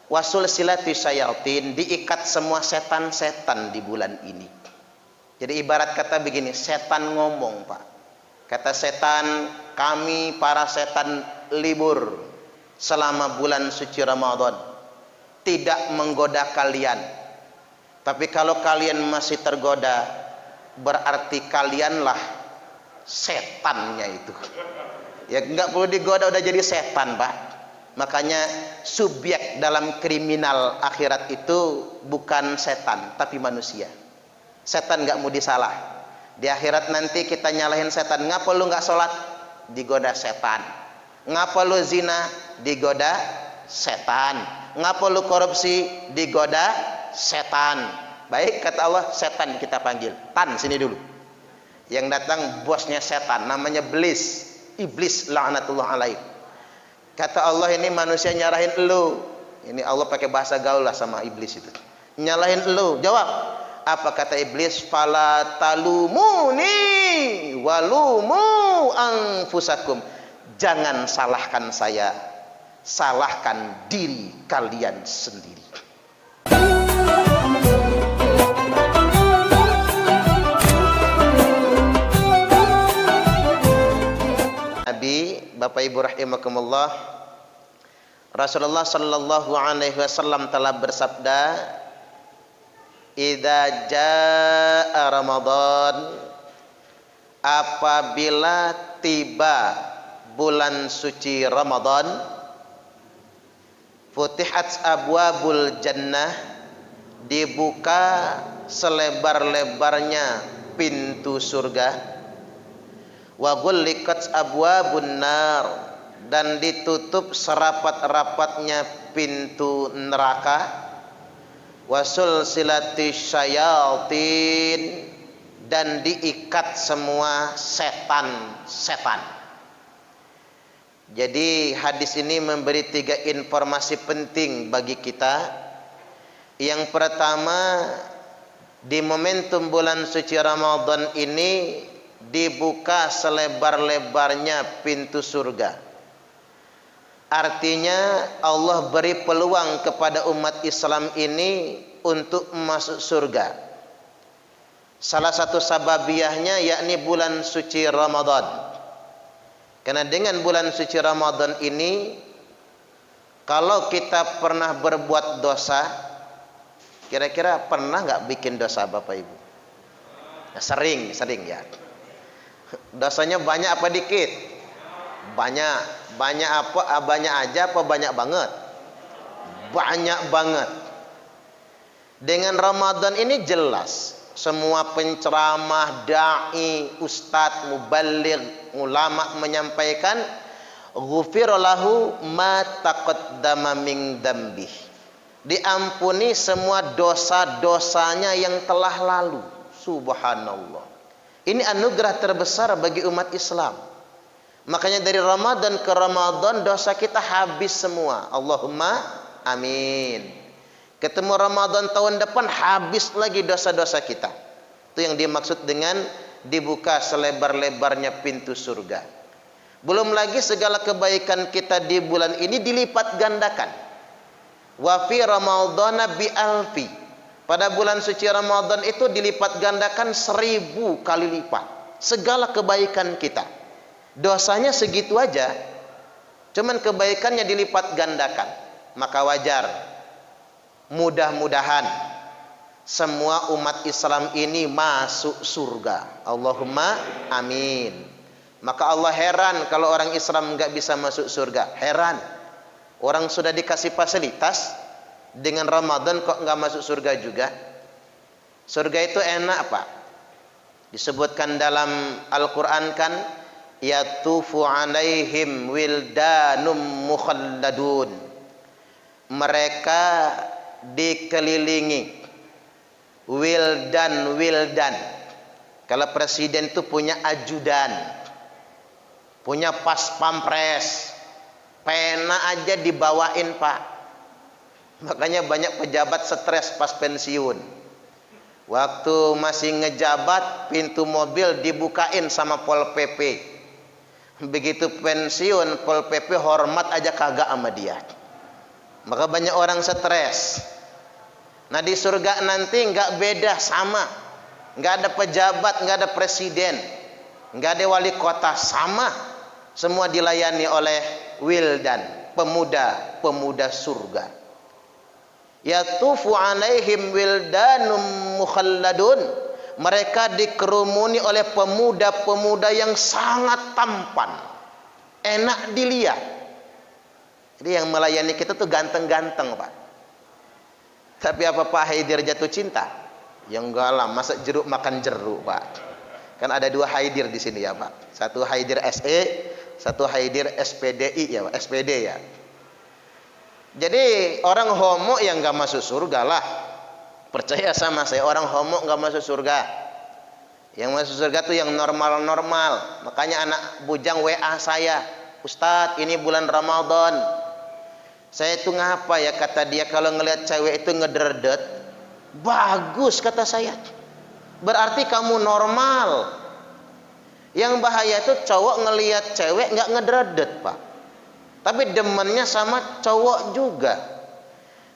Wasul silati syayatin, diikat semua setan-setan di bulan ini. Jadi ibarat kata begini, setan ngomong, Pak. Kata setan, kami para setan libur selama bulan suci Ramadan, tidak menggoda kalian. Tapi kalau kalian masih tergoda, berarti kalianlah setannya itu. Ya nggak perlu digoda, udah jadi setan, Pak. Makanya subjek dalam kriminal akhirat itu bukan setan, tapi manusia. Setan nggak mau disalah. Di akhirat nanti kita nyalahin setan. Ngapa lu nggak sholat? Digoda setan. Ngapa lu zina? Digoda setan. Ngapa lu korupsi? Digoda setan. Baik, kata Allah, setan kita panggil. Tan, sini dulu. Yang datang bosnya setan, namanya Iblis. Iblis laknatullah alaih. Kata Allah, ini manusia nyarahin elu. Ini Allah pakai bahasa gaul lah sama iblis itu. Nyalahin elu. Jawab. Apa kata iblis? Fala talumuni walumu anfusakum. Jangan salahkan saya, salahkan diri kalian sendiri. Nabi, Bapak Ibu rahimakumullah, Rasulullah sallallahu alaihi wasallam telah bersabda, idza jaa Ramadan, apabila tiba bulan suci Ramadan, futihat abwabul jannah, dibuka selebar-lebarnya pintu surga, wa ghulliqat abwabun nar, dan ditutup serapat-rapatnya pintu neraka, wasul silati syayatin, dan diikat semua setan-setan. Jadi hadis ini memberi 3 informasi penting bagi kita. Yang pertama, di momentum bulan suci Ramadan ini dibuka selebar-lebarnya pintu surga. Artinya Allah beri peluang kepada umat Islam ini untuk masuk surga. Salah satu sababiahnya yakni bulan suci Ramadan. Karena dengan bulan suci Ramadan ini, kalau kita pernah berbuat dosa, kira-kira pernah nggak bikin dosa Bapak Ibu? Nah, sering ya. Dosanya banyak apa dikit? Banyak. Banyak apa? Banyak aja apa banyak banget? Banyak banget. Dengan Ramadan ini jelas, semua penceramah, dai, ustadz, muballigh, ulama menyampaikan, ghufira lahu ma taqaddama min dzambih. Diampuni semua dosa-dosanya yang telah lalu. Subhanallah. Ini anugerah terbesar bagi umat Islam. Makanya dari Ramadan ke Ramadan dosa kita habis semua. Allahumma amin. Ketemu Ramadan tahun depan habis lagi dosa-dosa kita. Itu yang dimaksud dengan dibuka selebar-lebarnya pintu surga. Belum lagi segala kebaikan kita di bulan ini dilipat gandakan. Wa fi ramadhana bi alfi. Pada bulan suci Ramadan itu dilipat gandakan 1000 kali lipat. Segala kebaikan kita. Dosanya segitu aja, cuman kebaikannya dilipat gandakan. Maka wajar, mudah-mudahan semua umat Islam ini masuk surga. Allahumma amin. Maka Allah heran kalau orang Islam nggak bisa masuk surga. Heran. Orang sudah dikasih fasilitas, dengan Ramadan kok nggak masuk surga juga? Surga itu enak, Pak. Disebutkan dalam Al-Quran kan, yatufu alaihim wildanum mukhalladun. Mereka dikelilingi wildan. Kalau presiden itu punya ajudan, punya pas pampres, pena aja dibawain, Pak. Makanya banyak pejabat stres pas pensiun. Waktu masih ngejabat, pintu mobil dibukain sama Pol PP. Begitu pensiun, Pol PP hormat aja kagak sama dia. Maka banyak orang stres. Nah di surga nanti nggak beda, sama. Nggak ada pejabat, nggak ada presiden, nggak ada wali kota, sama. Semua dilayani oleh wildan, pemuda-pemuda surga. Yatufu alaihim wildanum mukhalladun. Mereka dikerumuni oleh pemuda-pemuda yang sangat tampan, enak dilihat. Jadi yang melayani kita tuh ganteng-ganteng, Pak. Tapi apa Pak Haidir jatuh cinta? Ya enggak lah, masa jeruk makan jeruk, Pak. Kan ada 2 Haidir di sini ya, Pak. Satu Haidir SE, satu Haidir SPDI ya, Pak. SPD ya. Jadi orang homo yang enggak masuk surga lah. Percaya sama saya, orang homo enggak masuk surga. Yang masuk surga tuh yang normal-normal. Makanya anak bujang WA saya, "Ustadz, ini bulan Ramadan. Saya itu ngapa ya," kata dia, "kalau ngelihat cewek itu ngederdet." Bagus kata saya. Berarti kamu normal. Yang bahaya itu cowok ngelihat cewek nggak ngederdet, Pak. Tapi demennya sama cowok juga.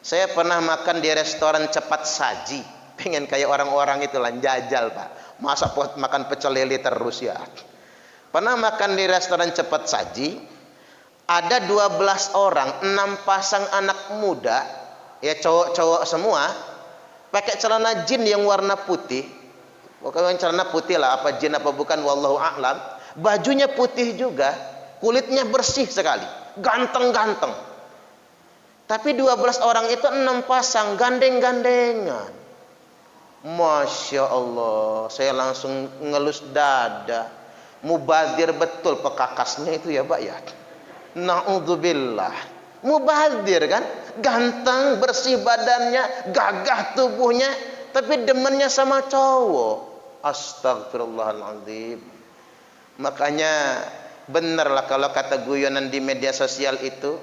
Saya pernah makan di restoran cepat saji. Pengen kayak orang-orang itu lah, jajal, Pak. Masa makan pecel lele terus ya. Pernah makan di restoran cepat saji. Ada 12 orang, 6 pasang anak muda, ya cowok-cowok semua, pakai celana jin yang warna putih. Pokoknya celana putih lah, apa jin apa bukan, wallahu a'lam. Bajunya putih juga, kulitnya bersih sekali, ganteng-ganteng. Tapi 12 orang itu 6 pasang, gandeng-gandengan. Masya Allah, saya langsung ngelus dada. Mubadir betul pekakasnya itu ya, Pak ya. Na'udzubillah. Mubazir kan, ganteng, bersih badannya, gagah tubuhnya, tapi demennya sama cowok. Astagfirullahaladzim. Makanya benerlah kalau kata guyonan di media sosial itu,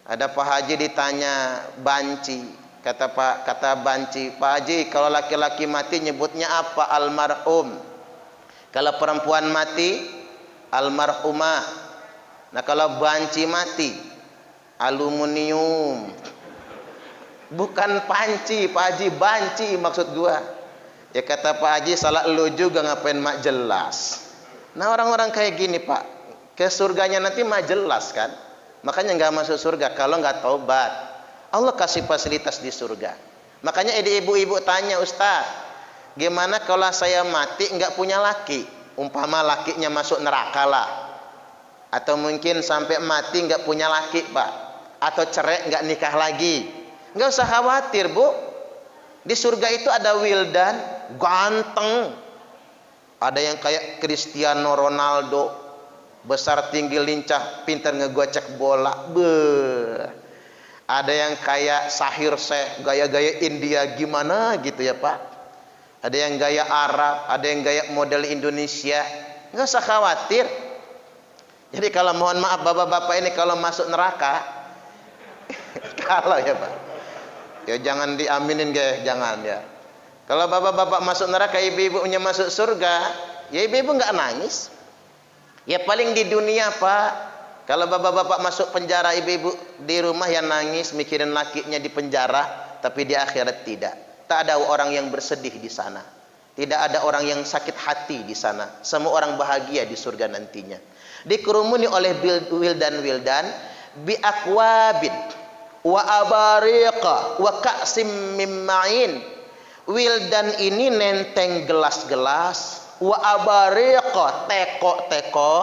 ada Pak Haji ditanya banci, kata banci, "Pak Haji, kalau laki-laki mati nyebutnya apa?" Almarhum. Kalau perempuan mati, almarhumah. Nah kalau banci mati, aluminium. Bukan panci, Pak Haji, banci maksud gua. Ya kata Pak Haji, salah lu juga, ngapain mak jelas. Nah orang-orang kayak gini, Pak, ke surganya nanti mak jelas kan. Makanya nggak masuk surga kalau nggak taubat. Allah kasih fasilitas di surga. Makanya ibu-ibu tanya, "Ustaz, gimana kalau saya mati nggak punya laki?" Umpama lakinya masuk neraka lah. Atau mungkin sampai mati nggak punya laki, Pak, atau cerai nggak nikah lagi, nggak usah khawatir, Bu. Di surga itu ada wildan ganteng, ada yang kayak Cristiano Ronaldo, besar tinggi lincah, pintar ngegocek bola. Ada yang kayak Sahir Syekh, gaya-gaya India gimana gitu ya, Pak. Ada yang gaya Arab, ada yang gaya model Indonesia. Nggak usah khawatir. Jadi kalau mohon maaf bapak-bapak ini kalau masuk neraka, kalau ya Pak, ya jangan diaminin guys, jangan ya. Kalau bapak-bapak masuk neraka, ibu-ibunya masuk surga, ya ibu-ibu nggak nangis. Ya paling di dunia, Pak, kalau bapak-bapak masuk penjara, ibu-ibu di rumah yang nangis mikirin lakinya di penjara, tapi di akhirat tidak. Tak ada orang yang bersedih di sana. Tidak ada orang yang sakit hati di sana. Semua orang bahagia di surga nantinya. Dikerumuni oleh wildan-wildan bi akwabin wa abariqa wa ka'sim mim ma'in. Wildan ini nenteng gelas-gelas, wa abariqa teko-teko,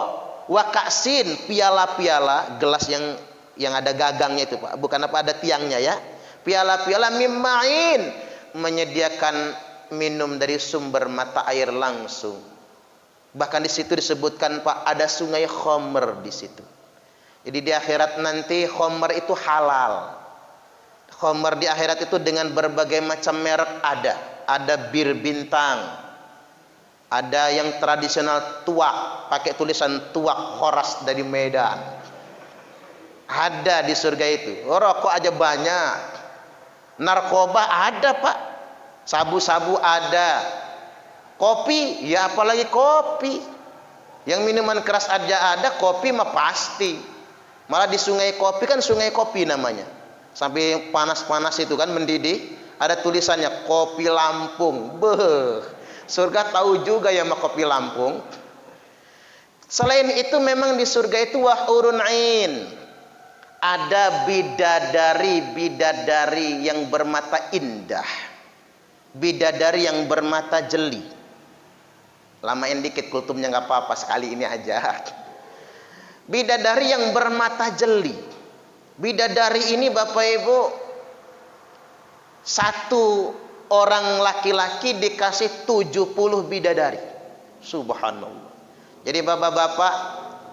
wa ka'sin piala-piala, gelas yang ada gagangnya itu, Pak. Bukan apa ada tiangnya ya. Piala-piala mim ma'in, menyediakan minum dari sumber mata air langsung. Bahkan di situ disebutkan, Pak, ada sungai khomer di situ. Jadi di akhirat nanti khomer itu halal. Khomer di akhirat itu dengan berbagai macam merek ada. Ada bir bintang. Ada yang tradisional tuak, pakai tulisan tuak Horas dari Medan. Ada di surga itu. Rokok aja banyak. Narkoba ada, Pak. Sabu-sabu ada. Kopi, ya apalagi kopi. Yang minuman keras aja ada, kopi mah pasti. Malah di sungai kopi kan sungai kopi namanya. sampai panas-panas itu kan mendidih, ada tulisannya kopi Lampung. Beuh, surga tahu juga ya sama kopi Lampung. Selain itu memang di surga itu wahurun ain, ada bidadari yang bermata indah, bidadari yang bermata jeli. Lamain dikit kultumnya nggak apa-apa, sekali ini aja. Bidadari yang bermata jeli. Bidadari ini Bapak Ibu, satu orang laki-laki dikasih 70 bidadari. Subhanallah. Jadi bapak-bapak,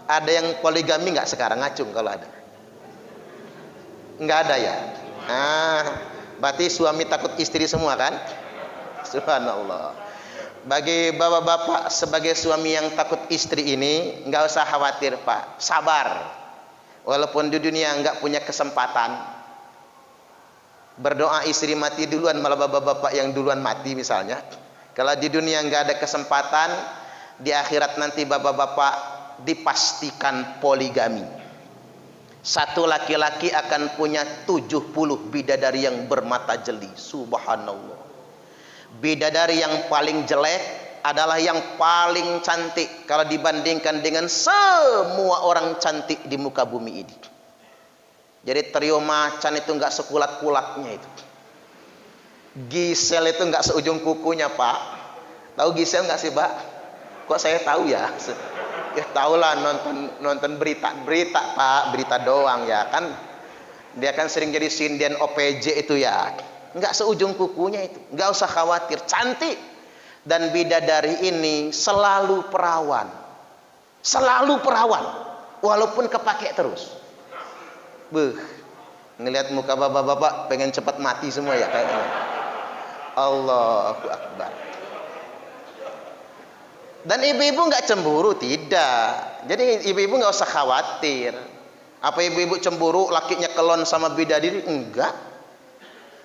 ada yang poligami nggak sekarang? Ngacung kalau ada. Nggak ada ya. Berarti suami takut istri semua kan? Subhanallah. Bagi bapak-bapak sebagai suami yang takut istri ini, nggak usah khawatir Pak, sabar. Walaupun di dunia nggak punya kesempatan, berdoa istri mati duluan, malah bapak-bapak yang duluan mati misalnya. Kalau di dunia nggak ada kesempatan, di akhirat nanti bapak-bapak dipastikan poligami. Satu laki-laki akan punya 70 bidadari yang bermata jeli. Subhanallah. Bidadari yang paling jelek adalah yang paling cantik kalau dibandingkan dengan semua orang cantik di muka bumi ini. Jadi trio macan itu nggak sekulat-kulatnya itu. Gisel itu nggak seujung kukunya Pak. Tahu Gisel nggak sih Pak? Kok saya tahu ya? Ya tahulah, nonton berita Pak, berita doang ya kan. Dia kan sering jadi sinden OPJ itu ya. Nggak seujung kukunya itu, nggak usah khawatir, cantik. Dan bidadari ini selalu perawan, walaupun kepake terus. Ngelihat muka bapak-bapak pengen cepat mati semua ya kayaknya. Allahu Akbar. Dan ibu-ibu nggak cemburu, tidak. Jadi ibu-ibu nggak usah khawatir. Apa ibu-ibu cemburu lakinya kelon sama bidadari? Enggak.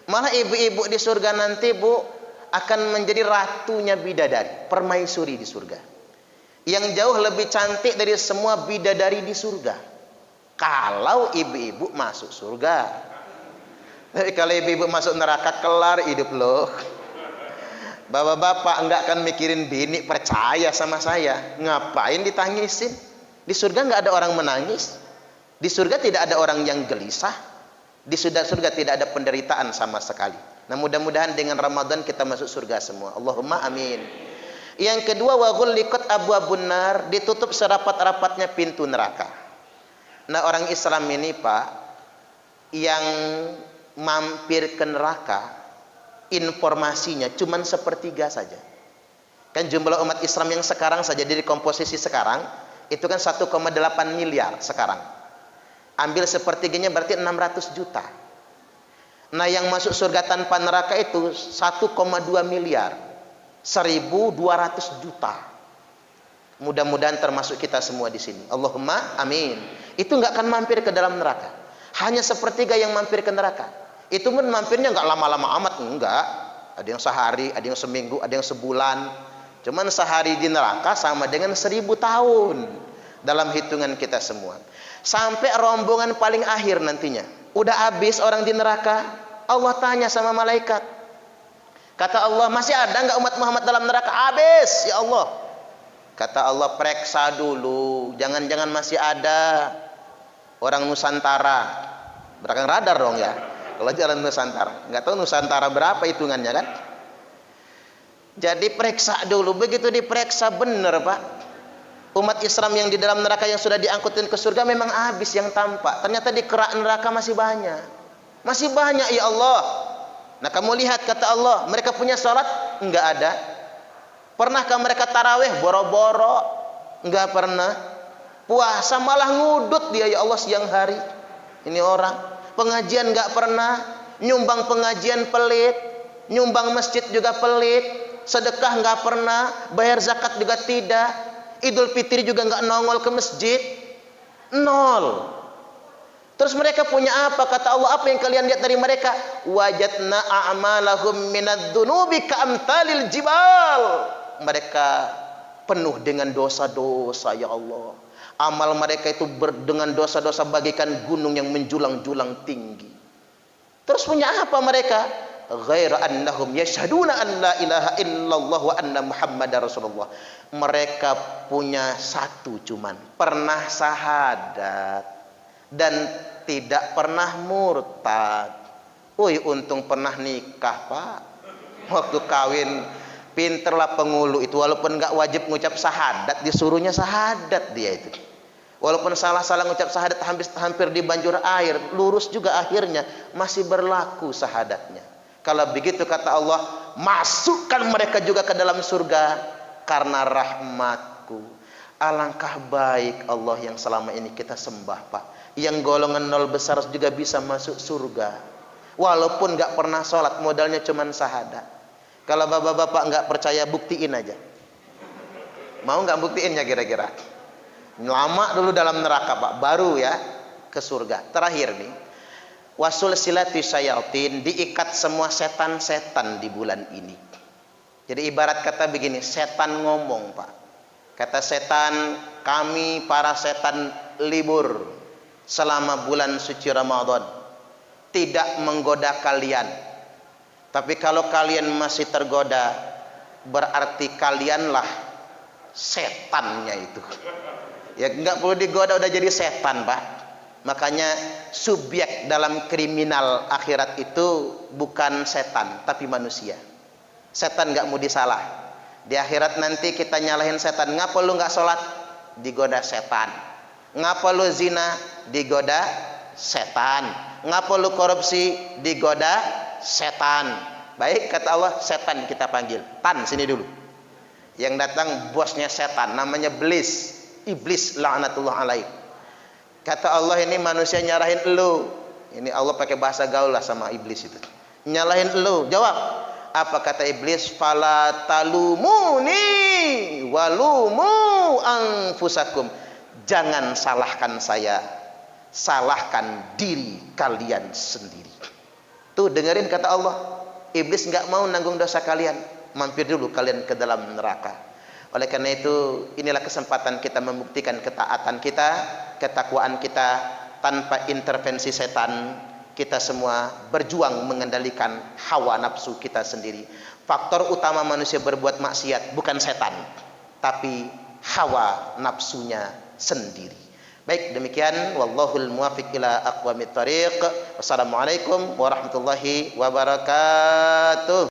Malah ibu-ibu di surga nanti Bu akan menjadi ratunya bidadari, permaisuri di surga, yang jauh lebih cantik dari semua bidadari di surga. Kalau ibu-ibu masuk surga. Tapi kalau ibu-ibu masuk neraka, kelar hidup loh. Bapak-bapak enggak akan mikirin bini, percaya sama saya. Ngapain ditangisin? Di surga enggak ada orang menangis. Di surga tidak ada orang yang gelisah. Di surga tidak ada penderitaan sama sekali. Nah, mudah-mudahan dengan Ramadan kita masuk surga semua. Allahumma amin. Yang kedua, wa ghulliqat abwabun nar, ditutup serapat-rapatnya pintu neraka. Nah, orang Islam ini Pak, yang mampir ke neraka, informasinya cuman sepertiga saja. Kan jumlah umat Islam yang sekarang saja dari komposisi sekarang itu kan 1,8 miliar sekarang. Ambil sepertiganya berarti 600 juta. Nah, yang masuk surga tanpa neraka itu 1,2 miliar, 1.200 juta. Mudah-mudahan termasuk kita semua di sini. Allahumma amin. Itu nggak akan mampir ke dalam neraka. Hanya sepertiga yang mampir ke neraka. Itu pun mampirnya nggak lama-lama amat, enggak. Ada yang sehari, ada yang seminggu, ada yang sebulan. Cuman sehari di neraka sama dengan 1000 tahun dalam hitungan kita semua. Sampai rombongan paling akhir nantinya, udah habis orang di neraka, Allah tanya sama malaikat. Kata Allah, masih ada nggak umat Muhammad dalam neraka? Habis ya Allah. Kata Allah, periksa dulu, jangan-jangan masih ada orang Nusantara. Belakang radar dong ya. Kalau jalan Nusantara, nggak tahu Nusantara berapa hitungannya kan? Jadi periksa dulu. Begitu diperiksa bener Pak, umat Islam yang di dalam neraka yang sudah diangkutin ke surga memang habis yang tampak. Ternyata di kerak neraka masih banyak. Masih banyak ya Allah. Nah, kamu lihat kata Allah, mereka punya salat? Enggak ada. Pernahkah mereka tarawih? Boro-boro. Enggak pernah. Puasa malah ngudut dia ya Allah siang hari. Ini orang. Pengajian enggak pernah. Nyumbang pengajian pelit. Nyumbang masjid juga pelit. Sedekah enggak pernah. Bayar zakat juga tidak. Idul Fitri juga nggak nongol ke masjid, nol. Terus mereka punya apa? Kata Allah, apa yang kalian lihat dari mereka? Wajadna a'malahum minadz-dzunubi ka'amtalil jibal. Mereka penuh dengan dosa-dosa ya Allah. Amal mereka itu dengan dosa-dosa bagaikan gunung yang menjulang-julang tinggi. punya apa mereka? Ghaira annahum yashhaduna an la ilaha illallah wa anna muhammadar rasulullah. Mereka punya satu cuman, pernah syahadat dan tidak pernah murtad. Woi, untung pernah nikah, Pak. Waktu kawin pinterlah pengulu itu, walaupun enggak wajib ngucap syahadat, disuruhnya syahadat dia itu. Walaupun salah-salah ngucap syahadat hampir di banjur air, lurus juga akhirnya, masih berlaku syahadatnya. Kalau begitu kata Allah, masukkan mereka juga ke dalam surga karena rahmatku. Alangkah baik Allah yang selama ini kita sembah, Pak. Yang golongan 0 besar juga bisa masuk surga. Walaupun nggak pernah sholat, modalnya cuma syahadat. Kalau bapak-bapak nggak percaya, buktiin aja. Mau nggak buktiinnya kira-kira? Lama dulu dalam neraka, Pak, baru ya ke surga. Terakhir nih, wasul silati syayatin, diikat semua setan-setan di bulan ini. Jadi ibarat kata begini, setan ngomong, Pak. Kata setan, kami para setan libur selama bulan suci Ramadan, tidak menggoda kalian. Tapi kalau kalian masih tergoda, berarti kalianlah setannya itu. Ya nggak perlu digoda, udah jadi setan, Pak. Makanya subjek dalam kriminal akhirat itu bukan setan, tapi manusia. Setan nggak mau disalah. Di akhirat nanti kita nyalahin setan. Ngapa lu nggak sholat? Digoda setan. Ngapa lu zina? Digoda setan. Ngapa lu korupsi? Digoda setan. Baik, kata Allah, setan kita panggil. Tan, sini dulu. Yang datang bosnya setan, namanya Iblis. Iblis laknatullah alaih. Kata Allah, ini manusia nyalahin elu. Ini Allah pakai bahasa gaul lah sama iblis itu. Nyalahin elu. Jawab. Apa kata iblis? Fala talumuni walumu anfusakum. Jangan salahkan saya, salahkan diri kalian sendiri. Tuh dengerin kata Allah. Iblis nggak mau nanggung dosa kalian. Mampir dulu kalian ke dalam neraka. Oleh karena itu, inilah kesempatan kita membuktikan ketaatan kita, ketakwaan kita tanpa intervensi setan. Kita semua berjuang mengendalikan hawa nafsu kita sendiri. Faktor utama manusia berbuat maksiat bukan setan, tapi hawa nafsunya sendiri. Baik, demikian wallahul muwaffiq ila aqwamit thariq. Wassalamualaikum warahmatullahi wabarakatuh.